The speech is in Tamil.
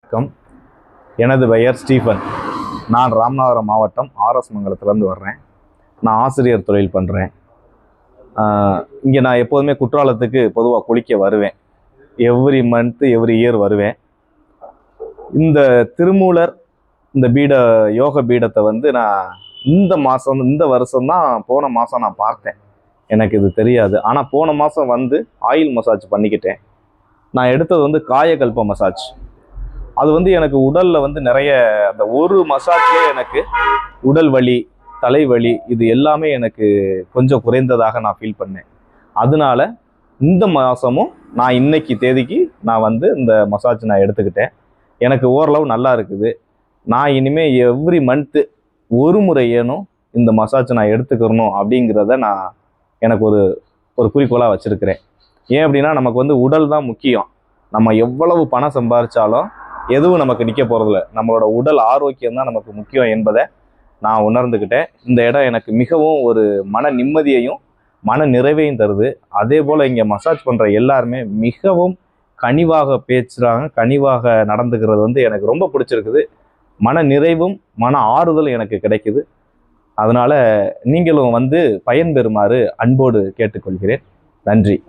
வணக்கம். எனது பெயர் ஸ்டீஃபன். நான் ராமநாதபுரம் மாவட்டம் ஆர்எஸ் மங்கலத்துலேருந்து வர்றேன். நான் ஆசிரியர் தொழில் பண்ணுறேன். இங்கே நான் எப்போதுமே குற்றாலத்துக்கு பொதுவாக குளிக்க வருவேன். எவ்ரி மந்த்து எவ்ரி இயர் வருவேன். இந்த திருமூலர் இந்த யோக பீடத்தை வந்து நான் இந்த வருஷம்தான் போன மாதம் நான் பார்த்தேன். எனக்கு இது தெரியாது. ஆனால் போன மாதம் வந்து ஆயில் மசாஜ் பண்ணிக்கிட்டேன். நான் எடுத்தது வந்து காயகல்ப மசாஜ். அது வந்து எனக்கு உடலில் வந்து நிறைய அந்த ஒரு மசாஜ்லேயே எனக்கு உடல் வலி, தலைவலி இது எல்லாமே எனக்கு கொஞ்சம் குறைந்ததாக நான் ஃபீல் பண்ணேன். அதனால இந்த மாதமும் நான் இன்னைக்கு தேதிக்கு நான் வந்து இந்த மசாஜ் நான் எடுத்துக்கிட்டேன். எனக்கு ஓரளவு நல்லா இருக்குது. நான் இனிமேல் எவ்ரி மந்த்து ஒரு முறை ஏனும் இந்த மசாஜ் நான் எடுத்துக்கிறணும் அப்படிங்கிறத நான் எனக்கு ஒரு குறிக்கோளாக வச்சுருக்கிறேன். ஏன் அப்படின்னா நமக்கு வந்து உடல் தான் முக்கியம். நம்ம எவ்வளவு பணம் சம்பாதிச்சாலும் எதுவும் நமக்கு நிற்க போகிறதில்ல. நம்மளோட உடல் ஆரோக்கியம் தான் நமக்கு முக்கியம் என்பதை நான் உணர்ந்துக்கிட்டேன். இந்த இடம் எனக்கு மிகவும் ஒரு மன நிம்மதியையும் மன நிறைவையும் தருது. அதே போல் இங்கே மசாஜ் பண்ணுற எல்லாருமே மிகவும் கனிவாக பேசுகிறாங்க, கனிவாக நடந்துக்கிறது வந்து எனக்கு ரொம்ப பிடிச்சிருக்குது. மன நிறைவும் மன ஆறுதலும் எனக்கு கிடைக்குது. அதனால் நீங்களும் வந்து பயன்பெறுமாறு அன்போடு கேட்டுக்கொள்கிறேன். நன்றி.